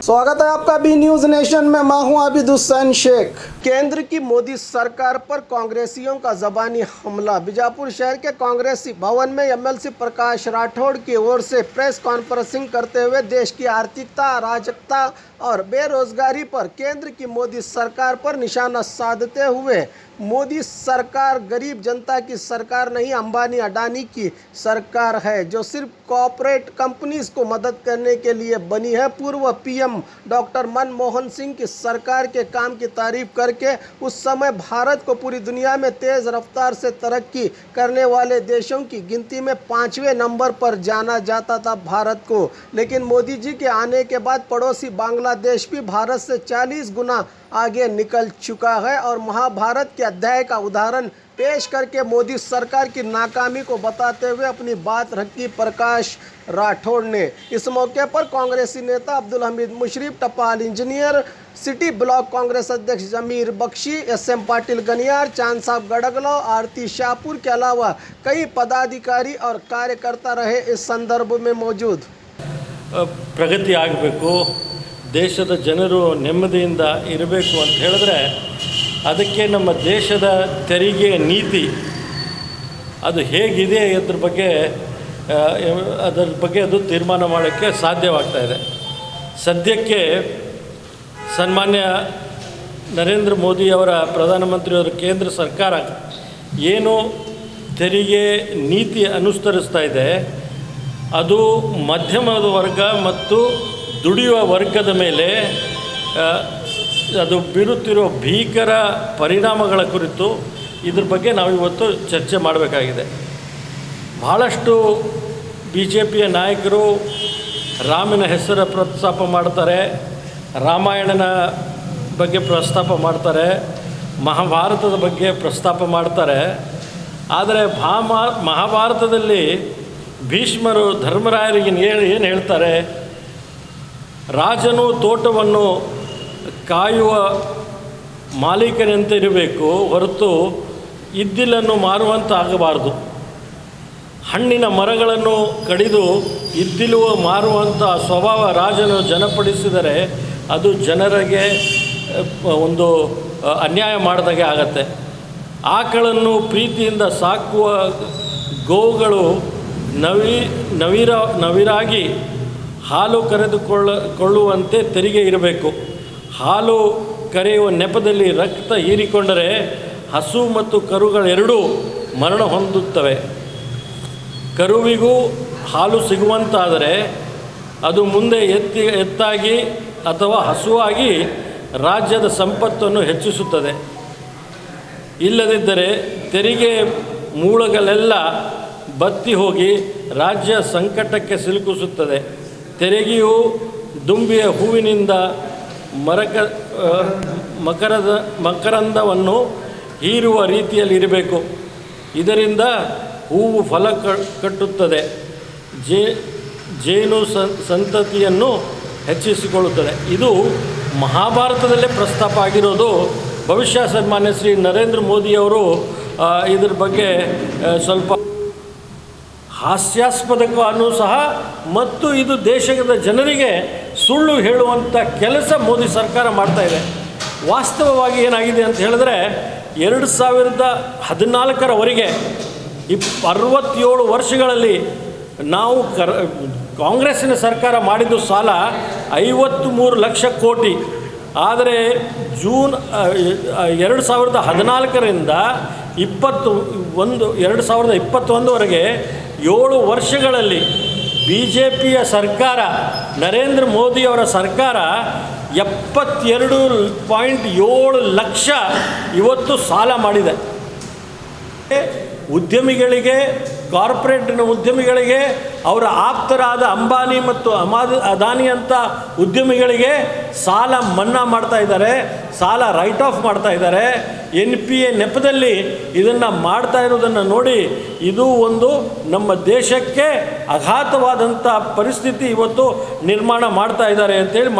स्वागत है आपका बी न्यूज नेशन में। मैं हूं आबिद हुसैन शेख। केंद्र की मोदी सरकार पर कांग्रेसियों का जबानी हमला। बीजापुर शहर के कांग्रेसी भवन में एमएलसी प्रकाश राठौड़ की ओर से प्रेस कॉन्फ्रेंसिंग करते हुए देश की आर्थिकता, अराजकता और बेरोजगारी पर केंद्र की मोदी सरकार पर निशाना साधते हुए मोदी सरकार गरीब जनता की सरकार नहीं, अंबानी अडानी की सरकार है जो सिर्फ कॉर्पोरेट कंपनीज को मदद करने के लिए बनी है। पूर्व पीएम डॉक्टर मनमोहन सिंह की सरकार के काम की तारीफ करके उस समय भारत को पूरी दुनिया में तेज़ रफ्तार से तरक्की करने वाले देशों की गिनती में 5वें नंबर पर जाना जाता था भारत को। लेकिन मोदी जी के आने के बाद पड़ोसी बांग्लादेश भी भारत से 40 गुना आगे निकल चुका है और महाभारत के अध्याय का उदाहरण पेश करके मोदी सरकार की नाकामी को बताते हुए अपनी बात रखी प्रकाश राठौड़ ने। इस मौके पर कांग्रेसी नेता अब्दुल हमीद मुशर्रफ, टपाल इंजीनियर, सिटी ब्लॉक कांग्रेस अध्यक्ष जमीर बख्शी, एसएम पाटिल गनियार, चांद साहब गड़गलो, आरती शाहपुर के अलावा कई पदाधिकारी और कार्यकर्ता रहे इस संदर्भ में मौजूद। प्रगति ಆಗಬೇಕು, ದೇಶದ ಜನರು ನೆಮ್ಮದಿಯಿಂದ ಇರಬೇಕು ಅಂತ ಹೇಳಿದ್ರೆ ಅದಕ್ಕೆ ನಮ್ಮ ದೇಶದ ತೆರಿಗೆ ನೀತಿ ಅದು ಹೇಗಿದೆ ಅದರ ಬಗ್ಗೆ ಅದು ತೀರ್ಮಾನ ಮಾಡೋಕ್ಕೆ ಸಾಧ್ಯವಾಗ್ತಾ ಇದೆ। ಸದ್ಯಕ್ಕೆ ಸನ್ಮಾನ್ಯ ನರೇಂದ್ರ ಮೋದಿ ಅವರ ಪ್ರಧಾನಮಂತ್ರಿಯವರ ಕೇಂದ್ರ ಸರ್ಕಾರ ಏನು ತೆರಿಗೆ ನೀತಿ ಅನುಸರಿಸ್ತಾ ಇದೆ ಅದು ಮಧ್ಯಮದ ವರ್ಗ ಮತ್ತು ದುಡಿಯುವ ವರ್ಗದ ಮೇಲೆ ಅದು ಬೀರುತ್ತಿರೋ ಭೀಕರ ಪರಿಣಾಮಗಳ ಕುರಿತು ಇದ್ರ ಬಗ್ಗೆ ನಾವಿವತ್ತು ಚರ್ಚೆ ಮಾಡಬೇಕಾಗಿದೆ। ಭಾಳಷ್ಟು ಬಿ ಜೆ ಪಿಯ ನಾಯಕರು ರಾಮನ ಹೆಸರ ಪ್ರಸ್ತಾಪ ಮಾಡ್ತಾರೆ, ರಾಮಾಯಣನ ಬಗ್ಗೆ ಪ್ರಸ್ತಾಪ ಮಾಡ್ತಾರೆ, ಮಹಾಭಾರತದ ಬಗ್ಗೆ ಪ್ರಸ್ತಾಪ ಮಾಡ್ತಾರೆ। ಆದರೆ ಮಹಾಭಾರತದಲ್ಲಿ ಭೀಷ್ಮರು ಧರ್ಮರಾಯರಿಗೆ ಏನು ಹೇಳ್ತಾರೆ, ರಾಜನು ತೋಟವನ್ನು ಕಾಯುವ ಮಾಲೀಕನಂತೆ ಇರಬೇಕು ಹೊರತು ಇದ್ದಿಲನ್ನು ಮಾರುವಂತ ಆಗಬಾರ್ದು। ಹಣ್ಣಿನ ಮರಗಳನ್ನು ಕಡಿದು ಇದ್ದಿಲು ಮಾರುವಂಥ ಸ್ವಭಾವ ರಾಜನು ಜನಪಡಿಸಿದರೆ ಅದು ಜನರಿಗೆ ಒಂದು ಅನ್ಯಾಯ ಮಾಡಿದಾಗೆ ಆಗತ್ತೆ। ಆಕಳನ್ನು ಪ್ರೀತಿಯಿಂದ ಸಾಕುವ ಗೋವುಗಳು ನವಿರಾಗಿ ಹಾಲು ಕರೆದುಕೊಳ್ಳುವಂತೆ ತೆರಿಗೆ ಇರಬೇಕು। ಹಾಲು ಕರೆಯುವ ನೆಪದಲ್ಲಿ ರಕ್ತ ಹೀರಿಕೊಂಡರೆ ಹಸು ಮತ್ತು ಕರುಗಳೆರಡೂ ಮರಣ ಹೊಂದುತ್ತವೆ। ಕರುವಿಗೂ ಹಾಲು ಸಿಗುವಂತಾದರೆ ಅದು ಮುಂದೆ ಎತ್ತಾಗಿ ಅಥವಾ ಹಸುವಾಗಿ ರಾಜ್ಯದ ಸಂಪತ್ತನ್ನು ಹೆಚ್ಚಿಸುತ್ತದೆ। ಇಲ್ಲದಿದ್ದರೆ ತೆರಿಗೆ ಮೂಲಗಳೆಲ್ಲ ಬತ್ತಿ ಹೋಗಿ ರಾಜ್ಯ ಸಂಕಟಕ್ಕೆ ಸಿಲುಕಿಸುತ್ತದೆ। ತೆರಿಗೆಯು ದುಂಬಿಯ ಹೂವಿನಿಂದ ಮಕರಂದವನ್ನು ಹೀರುವ ರೀತಿಯಲ್ಲಿ ಇರಬೇಕು। ಇದರಿಂದ ಹೂವು ಫಲ ಕಟ್ಟುತ್ತದೆ, ಜೇನು ಸಂತತಿಯನ್ನು ಹೆಚ್ಚಿಸಿಕೊಳ್ಳುತ್ತದೆ। ಇದು ಮಹಾಭಾರತದಲ್ಲೇ ಪ್ರಸ್ತಾಪ ಆಗಿರೋದು। ಭವಿಷ್ಯ ಸನ್ಮಾನ್ಯ ಶ್ರೀ ನರೇಂದ್ರ ಮೋದಿಯವರು ಇದ್ರ ಬಗ್ಗೆ ಸ್ವಲ್ಪ ಹಾಸ್ಯಾಸ್ಪದಕ್ಕೂ ಸಹ ಮತ್ತು ಇದು ದೇಶದ ಜನರಿಗೆ ಸುಳ್ಳು ಹೇಳುವಂಥ ಕೆಲಸ ಮೋದಿ ಸರ್ಕಾರ ಮಾಡ್ತಾ ಇದೆ। ವಾಸ್ತವವಾಗಿ ಏನಾಗಿದೆ ಅಂತ ಹೇಳಿದ್ರೆ 2014ರವರೆಗೆ 67 ವರ್ಷಗಳಲ್ಲಿ ನಾವು ಕಾಂಗ್ರೆಸ್ಸಿನ ಸರ್ಕಾರ ಮಾಡಿದ್ದು ಸಾಲ 53 ಲಕ್ಷ ಕೋಟಿ। ಆದರೆ ಜೂನ್ 2014ರಿಂದ 2021ವರೆಗೆ 7 ವರ್ಷಗಳಲ್ಲಿ ಬಿ ಜೆ ಪಿಯ ಸರ್ಕಾರ, ನರೇಂದ್ರ ಮೋದಿಯವರ ಸರ್ಕಾರ 72.7 ಲಕ್ಷ ಇವತ್ತು ಸಾಲ ಮಾಡಿದೆ। ಉದ್ಯಮಿಗಳಿಗೆ, ಕಾರ್ಪೊರೇಟ್ನ ಉದ್ಯಮಿಗಳಿಗೆ, ಅವರ ಆಪ್ತರಾದ ಅಂಬಾನಿ ಮತ್ತು ಅದಾನಿ ಅಂತ ಉದ್ಯಮಿಗಳಿಗೆ ಸಾಲ ಮನ್ನಾ ಮಾಡ್ತಾ ಇದ್ದಾರೆ, ಸಾಲ ರೈಟ್ ಆಫ್ ಮಾಡ್ತಾ ಇದ್ದಾರೆ। NPA ನೆಪದಲ್ಲಿ ಇದನ್ನು ಮಾಡ್ತಾ ಇರೋದನ್ನು ನೋಡಿ ಇದು ಒಂದು ನಮ್ಮ ದೇಶಕ್ಕೆ ಆಘಾತವಾದಂಥ ಪರಿಸ್ಥಿತಿ ಇವತ್ತು ನಿರ್ಮಾಣ ಮಾಡ್ತಾ ಇದ್ದಾರೆ ಅಂತೇಳಿ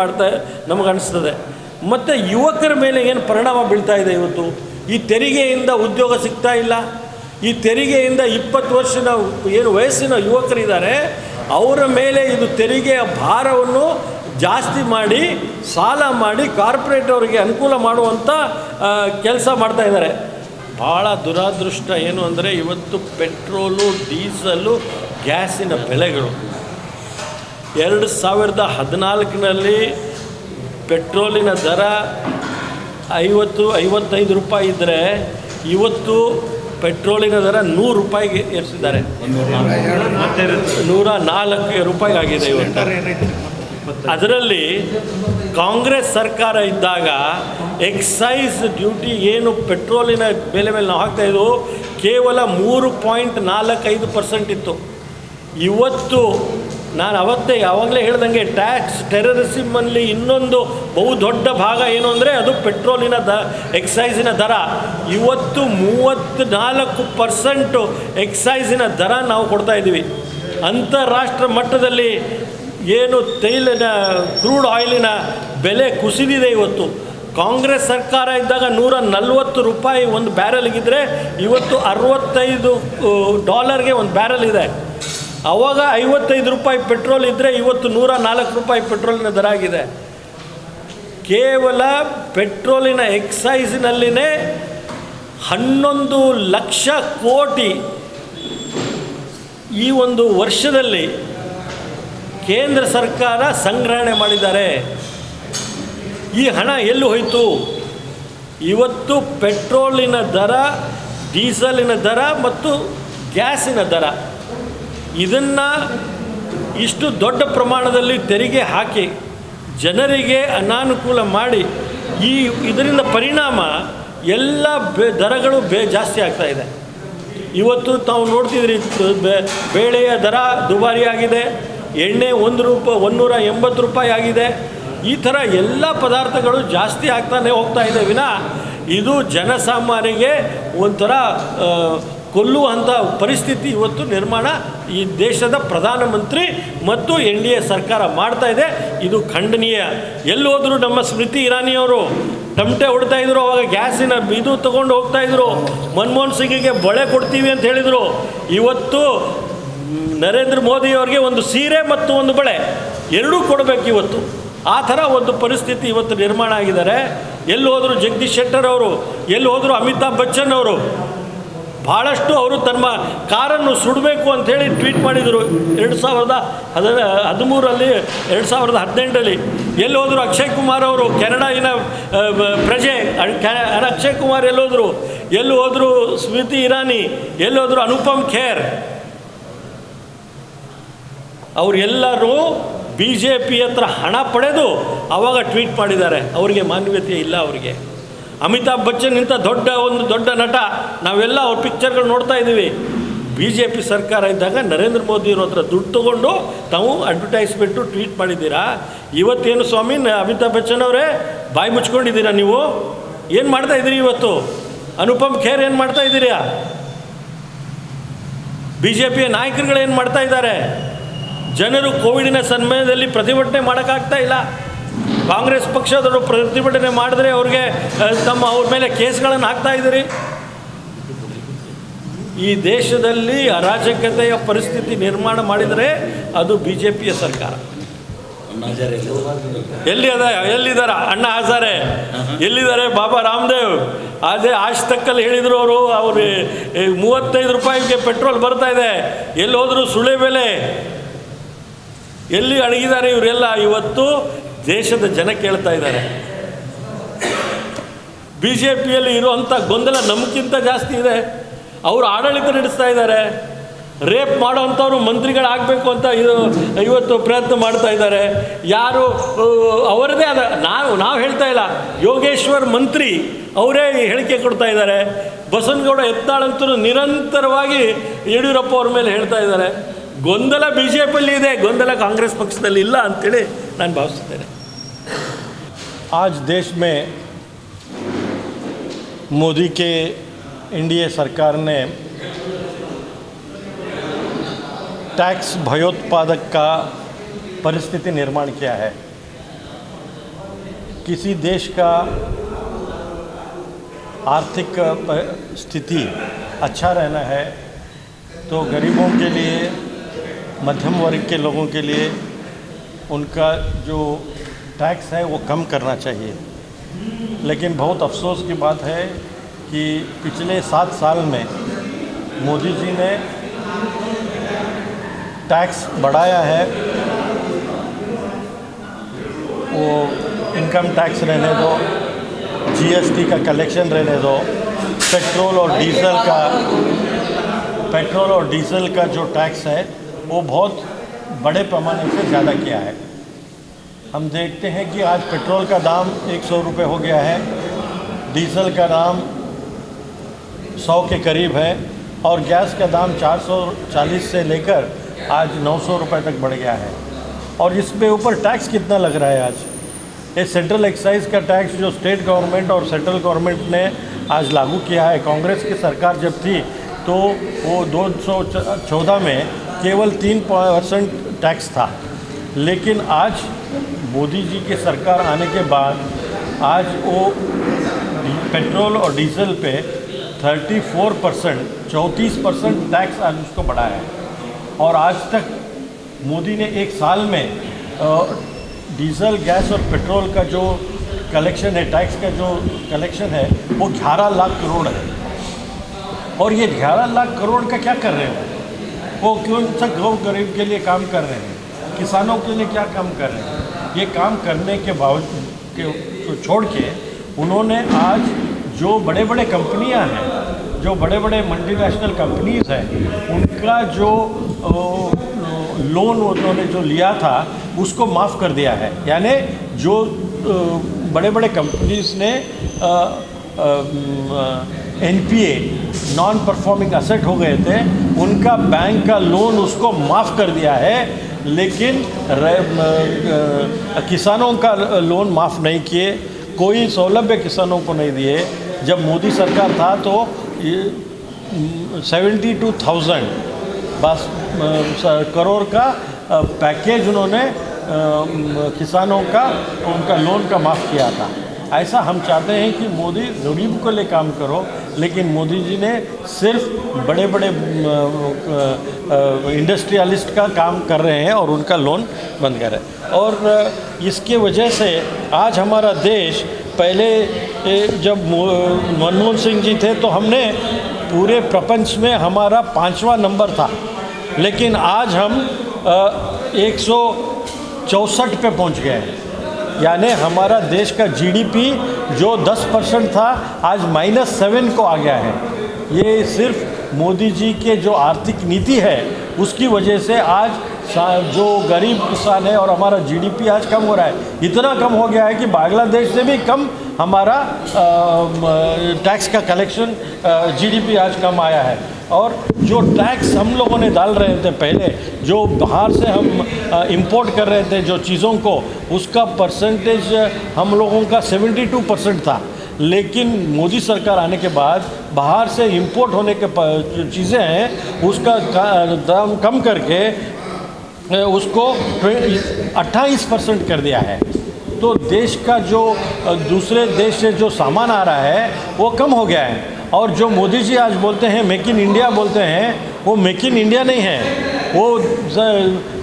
ನಮಗನ್ನಿಸ್ತದೆ। ಮತ್ತು ಯುವಕರ ಮೇಲೆ ಏನು ಪರಿಣಾಮ ಬೀಳ್ತಾ ಇದೆ ಇವತ್ತು? ಈ ತೆರಿಗೆಯಿಂದ ಉದ್ಯೋಗ ಸಿಗ್ತಾ ಇಲ್ಲ। ಈ ತೆರಿಗೆಯಿಂದ 20 ವರ್ಷದ ಏನು ವಯಸ್ಸಿನ ಯುವಕರಿದ್ದಾರೆ ಅವರ ಮೇಲೆ ಇದು ತೆರಿಗೆಯ ಭಾರವನ್ನು ಜಾಸ್ತಿ ಮಾಡಿ ಸಾಲ ಮಾಡಿ ಕಾರ್ಪೊರೇಟ್ ಅವರಿಗೆ ಅನುಕೂಲ ಮಾಡುವಂಥ ಕೆಲಸ ಮಾಡ್ತಾ ಇದ್ದಾರೆ. ಭಾಳ ದುರಾದೃಷ್ಟ ಏನು ಅಂದರೆ ಇವತ್ತು ಪೆಟ್ರೋಲು, ಡೀಸಲು, ಗ್ಯಾಸಿನ ಬೆಲೆಗಳು 2014ರಲ್ಲಿ ಪೆಟ್ರೋಲಿನ ದರ 50-55 ರೂಪಾಯಿ ಇದ್ದರೆ ಇವತ್ತು ಪೆಟ್ರೋಲಿನ ದರ 100 ರೂಪಾಯಿಗೆ ಏರಿಸಿದ್ದಾರೆ. 104 ರೂಪಾಯಿ ಆಗಿದೆ ಇವತ್ತು. ಅದರಲ್ಲಿ ಕಾಂಗ್ರೆಸ್ ಸರ್ಕಾರ ಇದ್ದಾಗ ಎಕ್ಸೈಸ್ ಡ್ಯೂಟಿ ಏನು ಪೆಟ್ರೋಲಿನ ಬೆಲೆ ಮೇಲೆ ನಾವು ಹಾಕ್ತಾಯಿದ್ವು ಕೇವಲ 3.45% ಇತ್ತು. ಇವತ್ತು ನಾನು ಯಾವಾಗಲೇ ಹೇಳ್ದಂಗೆ ಟ್ಯಾಕ್ಸ್ ಟೆರರಿಸಮಲ್ಲಿ ಇನ್ನೊಂದು ಬಹುದೊಡ್ಡ ಭಾಗ ಏನು ಅಂದರೆ ಅದು ಪೆಟ್ರೋಲಿನ ಎಕ್ಸೈಸಿನ ದರ. ಇವತ್ತು 34% ಎಕ್ಸೈಸಿನ ದರ ನಾವು ಕೊಡ್ತಾಯಿದ್ದೀವಿ. ಅಂತಾರಾಷ್ಟ್ರ ಮಟ್ಟದಲ್ಲಿ ಏನು ತೈಲನ ಕ್ರೂಡ್ ಆಯಿಲಿನ ಬೆಲೆ ಕುಸಿದಿದೆ. ಇವತ್ತು ಕಾಂಗ್ರೆಸ್ ಸರ್ಕಾರ ಇದ್ದಾಗ 140 ರೂಪಾಯಿ ಒಂದು ಬ್ಯಾರಲ್ಗಿದ್ರೆ ಇವತ್ತು $65 ಒಂದು ಬ್ಯಾರಲ್ ಇದೆ. ಆವಾಗ 55 ರೂಪಾಯಿ ಪೆಟ್ರೋಲ್ ಇದ್ದರೆ ಇವತ್ತು 104 ರೂಪಾಯಿ ಪೆಟ್ರೋಲಿನ ದರ ಆಗಿದೆ. ಕೇವಲ ಪೆಟ್ರೋಲಿನ ಎಕ್ಸೈಸ್ನಲ್ಲಿನೇ 11 ಲಕ್ಷ ಕೋಟಿ ಈ ಒಂದು ವರ್ಷದಲ್ಲಿ ಕೇಂದ್ರ ಸರ್ಕಾರ ಸಂಗ್ರಹಣೆ ಮಾಡಿದ್ದಾರೆ. ಈ ಹಣ ಎಲ್ಲಿ ಹೋಯಿತು? ಇವತ್ತು ಪೆಟ್ರೋಲಿನ ದರ, ಡೀಸಲಿನ ದರ ಮತ್ತು ಗ್ಯಾಸಿನ ದರ ಇದನ್ನು ಇಷ್ಟು ದೊಡ್ಡ ಪ್ರಮಾಣದಲ್ಲಿ ತೆರಿಗೆ ಹಾಕಿ ಜನರಿಗೆ ಅನಾನುಕೂಲ ಮಾಡಿ ಇದರಿಂದ ಪರಿಣಾಮ ಎಲ್ಲ ದರಗಳು ಜಾಸ್ತಿ ಆಗ್ತಾಯಿದೆ. ಇವತ್ತು ತಾವು ನೋಡ್ತಿದ್ರಿ ಬೇಳೆಯ ದರ ದುಬಾರಿಯಾಗಿದೆ, ಎಣ್ಣೆ $180 ರೂಪಾಯಿ ಆಗಿದೆ. ಈ ಥರ ಎಲ್ಲ ಪದಾರ್ಥಗಳು ಜಾಸ್ತಿ ಆಗ್ತಾನೆ ಹೋಗ್ತಾ ಇದೆ ವಿನಃ ಇದು ಜನಸಾಮಾನ್ಯರಿಗೆ ಒಂಥರ ಕೊಲ್ಲುವಂಥ ಪರಿಸ್ಥಿತಿ ಇವತ್ತು ನಿರ್ಮಾಣ ಈ ದೇಶದ ಪ್ರಧಾನಮಂತ್ರಿ ಮತ್ತು NDA ಸರ್ಕಾರ ಮಾಡ್ತಾ ಇದೆ. ಇದು ಖಂಡನೀಯ. ಎಲ್ಲಿ ಹೋದರೂ ನಮ್ಮ ಸ್ಮೃತಿ ಇರಾನಿಯವರು ಟಮಟೆ ಹೊಡ್ತಾಯಿದ್ರು, ಅವಾಗ ಗ್ಯಾಸಿನ ಇದು ತೊಗೊಂಡು ಹೋಗ್ತಾಯಿದ್ರು. ಮನಮೋಹನ್ ಸಿಂಗಿಗೆ ಬಳೆ ಕೊಡ್ತೀವಿ ಅಂತ ಹೇಳಿದರು. ಇವತ್ತು ನರೇಂದ್ರ ಮೋದಿಯವರಿಗೆ ಒಂದು ಸೀರೆ ಮತ್ತು ಒಂದು ಬಳೆ ಎರಡೂ ಕೊಡಬೇಕು ಇವತ್ತು. ಆ ಥರ ಒಂದು ಪರಿಸ್ಥಿತಿ ಇವತ್ತು ನಿರ್ಮಾಣ ಆಗಿದ್ದಾರೆ. ಎಲ್ಲಿ ಹೋದರೂ ಜಗದೀಶ್ ಶೆಟ್ಟರ್ ಅವರು, ಎಲ್ಲಿ ಹೋದರೂ ಅಮಿತಾಬ್ ಬಚ್ಚನ್ ಅವರು ಭಾಳಷ್ಟು ಅವರು ತಮ್ಮ ಕಾರನ್ನು ಸುಡಬೇಕು ಅಂಥೇಳಿ ಟ್ವೀಟ್ ಮಾಡಿದರು 2013ರಲ್ಲಿ 2018ರಲ್ಲಿ. ಎಲ್ಲಿ ಹೋದರು ಅಕ್ಷಯ್ ಕುಮಾರ್ ಅವರು, ಕೆನಡಾಯಿನ ಪ್ರಜೆ ಅಕ್ಷಯ್ ಕುಮಾರ್ ಎಲ್ಲೋದ್ರು, ಎಲ್ಲಿ ಹೋದರು ಸ್ಮೃತಿ ಇರಾನಿ, ಎಲ್ಲಿ ಹೋದರು ಅನುಪಮ್ ಖೇರ್, ಅವರೆಲ್ಲರೂ BJP ಹತ್ರ ಹಣ ಪಡೆದು ಆವಾಗ ಟ್ವೀಟ್ ಮಾಡಿದ್ದಾರೆ. ಅವರಿಗೆ ಮಾನವೀಯತೆ ಇಲ್ಲ. ಅವರಿಗೆ ಅಮಿತಾಬ್ ಬಚ್ಚನ್ ಇಂಥ ದೊಡ್ಡ ನಟ, ನಾವೆಲ್ಲ ಅವ್ರ ಪಿಕ್ಚರ್ಗಳು ನೋಡ್ತಾ ಇದ್ದೀವಿ. BJP ಸರ್ಕಾರ ಇದ್ದಾಗ ನರೇಂದ್ರ ಮೋದಿಯವ್ರ ಹತ್ರ ದುಡ್ಡು ತೊಗೊಂಡು ತಾವು ಅಡ್ವರ್ಟೈಸ್ಮೆಂಟು ಟ್ವೀಟ್ ಮಾಡಿದ್ದೀರಾ. ಇವತ್ತೇನು ಸ್ವಾಮಿ ಅಮಿತಾಬ್ ಬಚ್ಚನ್ ಅವರೇ ಬಾಯಿ ಮುಚ್ಕೊಂಡಿದ್ದೀರಾ? ನೀವು ಏನು ಮಾಡ್ತಾಯಿದ್ದೀರಿ? ಇವತ್ತು ಅನುಪಮ್ ಖೇರ್ ಏನು ಮಾಡ್ತಾಯಿದ್ದೀರಾ? BJPಯ ನಾಯಕರುಗಳೇನು ಮಾಡ್ತಾ ಇದ್ದಾರೆ? ಜನರು ಕೋವಿಡಿನ ಸಮಯದಲ್ಲಿ ಪ್ರತಿಭಟನೆ ಮಾಡೋಕ್ಕಾಗ್ತಾ ಇಲ್ಲ. ಕಾಂಗ್ರೆಸ್ ಪಕ್ಷದವರು ಪ್ರತಿಭಟನೆ ಮಾಡಿದ್ರೆ ಅವ್ರ ಮೇಲೆ ಕೇಸ್ಗಳನ್ನು ಹಾಕ್ತಾ ಇದ್ದೀರಿ. ಈ ದೇಶದಲ್ಲಿ ಅರಾಜಕತೆಯ ಪರಿಸ್ಥಿತಿ ನಿರ್ಮಾಣ ಮಾಡಿದರೆ ಅದು BJPಯ ಸರ್ಕಾರ. ಎಲ್ಲಿದ್ದಾರೆ ಅಣ್ಣಾ ಹಜಾರೆ? ಎಲ್ಲಿದ್ದಾರೆ ಬಾಬಾ ರಾಮದೇವ್? ಅದೇ ಆಜ್ ತಕ್ಕಲ್ಲಿ ಹೇಳಿದರು ಅವರು 35 ರೂಪಾಯಿಗೆ ಪೆಟ್ರೋಲ್ ಬರ್ತಾ ಇದೆ. ಎಲ್ಲಿ ಹೋದರೂ ಸುಳೆ ಬೆಲೆ. ಎಲ್ಲಿ ಅಡಗಿದ್ದಾರೆ ಇವರೆಲ್ಲ? ಇವತ್ತು ದೇಶದ ಜನ ಕೇಳ್ತಾ ಇದ್ದಾರೆ. BJPಯಲ್ಲಿ ಇರುವಂಥ ಗೊಂದಲ ನಮಗಿಂತ ಜಾಸ್ತಿ ಇದೆ. ಅವರು ಆಡಳಿತ ನಡೆಸ್ತಾ ಇದ್ದಾರೆ. ರೇಪ್ ಮಾಡೋವಂಥವ್ರು ಮಂತ್ರಿಗಳಾಗಬೇಕು ಅಂತ ಇವತ್ತು ಪ್ರಯತ್ನ ಮಾಡ್ತಾ ಇದ್ದಾರೆ. ಯಾರು ಅವರದೇ ಆದ ನಾವು ಹೇಳ್ತಾ ಇಲ್ಲ, ಯೋಗೇಶ್ವರ್ ಮಂತ್ರಿ ಅವರೇ ಹೇಳಿಕೆ ಕೊಡ್ತಾ ಇದ್ದಾರೆ. ಬಸವನಗೌಡ ಯತ್ನಾಳಂತೂ ನಿರಂತರವಾಗಿ ಯಡಿಯೂರಪ್ಪ ಅವ್ರ ಮೇಲೆ ಹೇಳ್ತಾ ಇದ್ದಾರೆ. ಗೊಂದಲ BJPಯಲ್ಲಿ ಇದೆ, ಗೊಂದಲ ಕಾಂಗ್ರೆಸ್ ಪಕ್ಷದಲ್ಲಿ ಇಲ್ಲ ಅಂತೇಳಿ ನಾನು ಭಾವಿಸ್ತೇನೆ. आज देश में मोदी के NDA सरकार ने टैक्स भयोत्पादक का परिस्थिति निर्माण किया है. किसी देश का आर्थिक स्थिति अच्छा रहना है तो गरीबों के लिए, मध्यम वर्ग के लोगों के लिए उनका जो टैक्स है वो कम करना चाहिए। लेकिन बहुत अफसोस की बात है कि पिछले 7 साल में मोदी जी ने टैक्स बढ़ाया है। वो इनकम टैक्स रहने दो, जीएसटी का कलेक्शन रहने दो, पेट्रोल और डीजल का जो टैक्स है वो बहुत बड़े पैमाने से ज़्यादा किया है। हम देखते हैं कि आज पेट्रोल का दाम 100 रुपये हो गया है, डीजल का दाम 100 के करीब है और गैस का दाम 440 से लेकर आज 900 रुपये तक बढ़ गया है। और इसके ऊपर टैक्स कितना लग रहा है आज? ये सेंट्रल एक्साइज का टैक्स जो स्टेट गवर्नमेंट और सेंट्रल गवर्नमेंट ने आज लागू किया है। कांग्रेस की सरकार जब थी तो वो 2014 में केवल 3% टैक्स था, लेकिन आज मोदी जी की सरकार आने के बाद आज वो पेट्रोल और डीजल पे 34% टैक्स आज उसको बढ़ाया है। और आज तक मोदी ने एक साल में डीजल, गैस और पेट्रोल का जो कलेक्शन है, टैक्स का जो कलेक्शन है वो 11 लाख करोड़ है। और ये 11 लाख करोड़ का क्या कर रहे हैं? वो कौन सा गरीब के लिए काम कर रहे हैं? किसानों के लिए क्या काम कर रहे हैं? ये काम करने के बावजूद छोड़ के उन्होंने आज जो बड़े बड़े कंपनियां हैं, जो बड़े बड़े मल्टीनेशनल कंपनीज हैं, उनका जो लोन उन्होंने जो लिया था उसको माफ़ कर दिया है। यानी जो बड़े बड़े कंपनीज ने NPA, नॉन परफॉर्मिंग असेट हो गए थे, उनका बैंक का लोन उसको माफ़ कर दिया है, लेकिन किसानों का लोन माफ़ नहीं किए, कोई सौलभ्य किसानों को नहीं दिए। जब मोदी सरकार था तो 72,000 बस करोड़ का पैकेज उन्होंने किसानों का, उनका लोन का माफ़ किया था। ऐसा हम चाहते हैं कि मोदी गरीब को लिए काम करो, लेकिन मोदी जी ने सिर्फ बड़े बड़े इंडस्ट्रियलिस्ट का काम कर रहे हैं और उनका लोन बंद कर रहे हैं। और इसके वजह से आज हमारा देश, पहले जब मनमोहन सिंह जी थे तो हमने पूरे प्रपंच में हमारा 5वां नंबर था, लेकिन आज हम 164 पे पहुंच गए हैं। यानी हमारा देश का GDP जो 10% था आज -7 को आ गया है। ये सिर्फ मोदी जी के जो आर्थिक नीति है उसकी वजह से आज जो गरीब किसान है और हमारा GDP आज कम हो रहा है। इतना कम हो गया है कि बांग्लादेश से भी कम हमारा टैक्स का कलेक्शन, GDP आज कम आया है। और जो टैक्स हम लोगों ने डाल रहे थे पहले, जो बाहर से हम इंपोर्ट कर रहे थे जो चीज़ों को, उसका परसेंटेज हम लोगों का 72% था। लेकिन मोदी सरकार आने के बाद बाहर से इंपोर्ट होने के जो चीज़ें हैं उसका दाम कम करके उसको 28% कर दिया है। तो देश का जो दूसरे देश से जो सामान आ रहा है वो कम हो गया है। और जो मोदी जी आज बोलते हैं मेक इन इंडिया बोलते हैं, वो मेक इन इंडिया नहीं है, वो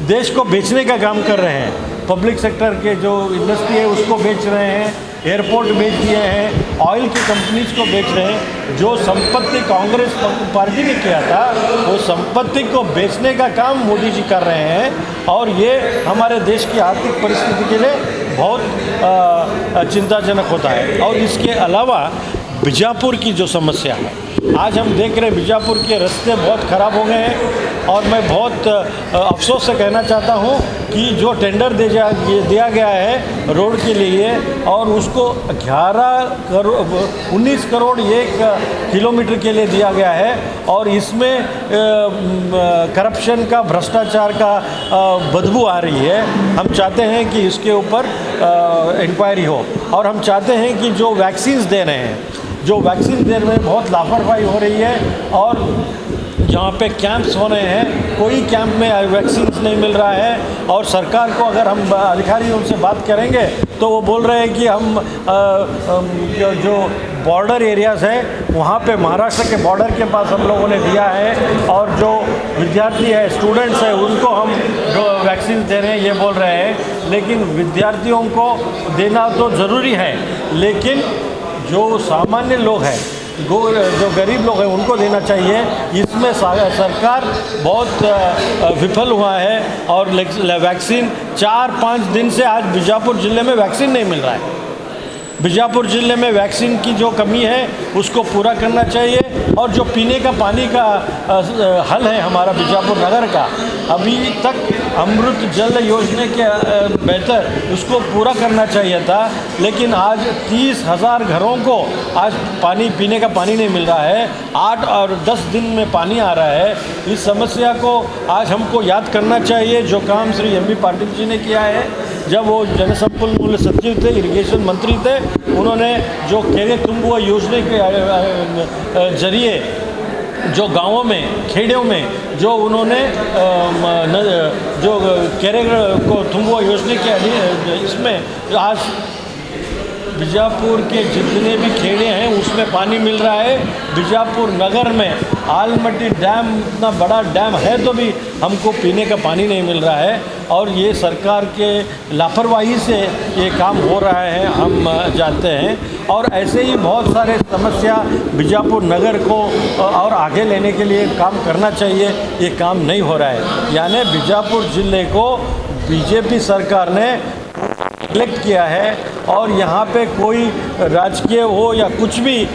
देश को बेचने का काम कर रहे हैं। पब्लिक सेक्टर के जो इंडस्ट्री है उसको बेच रहे हैं, एयरपोर्ट बेच दिए हैं, ऑयल की कंपनीज को बेच रहे हैं। जो संपत्ति कांग्रेस पार्टी ने किया था वो संपत्ति को बेचने का काम मोदी जी कर रहे हैं। और ये हमारे देश की आर्थिक परिस्थिति के लिए बहुत चिंताजनक होता है। और इसके अलावा बीजापुर की जो समस्या है, आज हम देख रहे हैं बीजापुर के रास्ते बहुत ख़राब हो गए हैं। और मैं बहुत अफसोस से कहना चाहता हूँ कि जो टेंडर दिया गया है रोड के लिए, और उसको 19 करोड़ 1 किलोमीटर के लिए दिया गया है, और इसमें करप्शन का, भ्रष्टाचार का बदबू आ रही है। हम चाहते हैं कि इसके ऊपर इंक्वायरी हो। और हम चाहते हैं कि जो वैक्सीन्स दे रहे हैं, जो वैक्सीन देने में बहुत लापरवाही हो रही है, और जहाँ पे कैंप्स हो रहे हैं कोई कैंप में वैक्सीन नहीं मिल रहा है। और सरकार को अगर हम अधिकारियों से बात करेंगे तो वो बोल रहे हैं कि हम जो बॉर्डर एरियाज़ है वहाँ पे महाराष्ट्र के बॉर्डर के पास हम लोगों ने दिया है, और जो विद्यार्थी है, स्टूडेंट्स है, उनको हम वैक्सीन दे रहे हैं ये बोल रहे हैं, लेकिन विद्यार्थियों को देना तो ज़रूरी है, लेकिन जो सामान्य लोग हैं, जो गरीब लोग हैं उनको देना चाहिए। इसमें सरकार बहुत विफल हुआ है और वैक्सीन 4-5 दिन से आज बीजापुर ज़िले में वैक्सीन नहीं मिल रहा है। बीजापुर ज़िले में वैक्सीन की जो कमी है उसको पूरा करना चाहिए, और जो पीने का पानी का हल है हमारा बीजापुर नगर का, अभी तक अमृत जल योजना के बेहतर उसको पूरा करना चाहिए था, लेकिन आज 30,000 घरों को आज पानी पीने का पानी नहीं मिल रहा है। 8 और 10 दिन में पानी आ रहा है। इस समस्या को आज हमको याद करना चाहिए, जो काम श्री एम बी पाटिल जी ने किया है जब वो जनसंपन्मूल सचिव थे, इरिगेशन मंत्री थे। उन्होंने जो केरे तुम्बुआ योजना के जरिए जो गांवों में, खेड़ों में जो उन्होंने जो केरे को तुम्बुआ योजना के इसमें आज बीजापुर के जितने भी खेड़े हैं उसमें पानी मिल रहा है। बीजापुर नगर में आलमटी डैम इतना बड़ा डैम है तो भी हमको पीने का पानी नहीं मिल रहा है, और ये सरकार के लापरवाही से ये काम हो रहा है, हम जानते हैं। और ऐसे ही बहुत सारे समस्या बीजापुर नगर को और आगे लेने के लिए काम करना चाहिए, ये काम नहीं हो रहा है। यानी बीजापुर ज़िले को बीजेपी सरकार ने नेग्लेक्ट किया है, और यहाँ पे कोई राजकीय हो या कुछ भी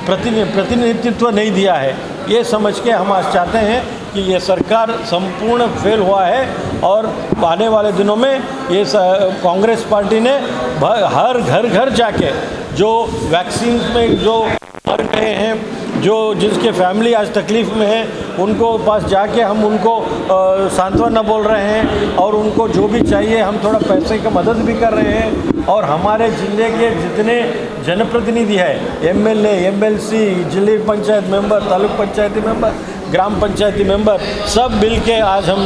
प्रतिनिधित्व नहीं दिया है। ये समझ के हम आज चाहते हैं कि ये सरकार संपूर्ण फेल हुआ है, और आने वाले दिनों में ये कांग्रेस पार्टी ने हर घर जाके जो वैक्सीन में जो मर गए हैं, जो जिसके फैमिली आज तकलीफ़ में है, उनको पास जाके हम उनको सांत्वना बोल रहे हैं, और उनको जो भी चाहिए हम थोड़ा पैसे की मदद भी कर रहे हैं। और हमारे ज़िले के जितने जनप्रतिनिधि है, एमएलए, एमएलसी, जिले पंचायत मेंबर, तालुक पंचायती मेंबर, ग्राम पंचायती मेंबर, सब मिल के आज हम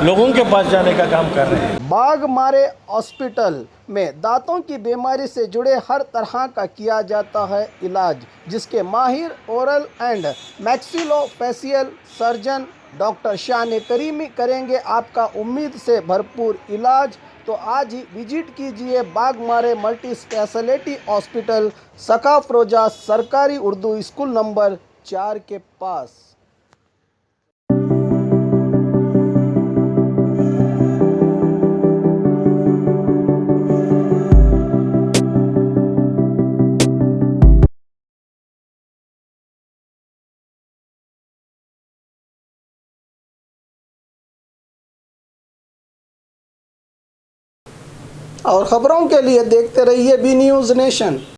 लोगों के पास जाने का काम कर रहे हैं। बाघमारे हॉस्पिटल में दांतों की बीमारी से जुड़े हर तरह का किया जाता है इलाज, जिसके माहिर oral and maxillofacial surgeon doctor शान करीमी करेंगे आपका उम्मीद से भरपूर इलाज। तो आज ही विजिट कीजिए बाघमारे मल्टी स्पेशलिटी हॉस्पिटल, सकाफरोजा सरकारी उर्दू स्कूल नंबर 4 के पास। और खबरों के लिए देखते रहिए बी न्यूज़ नेशन।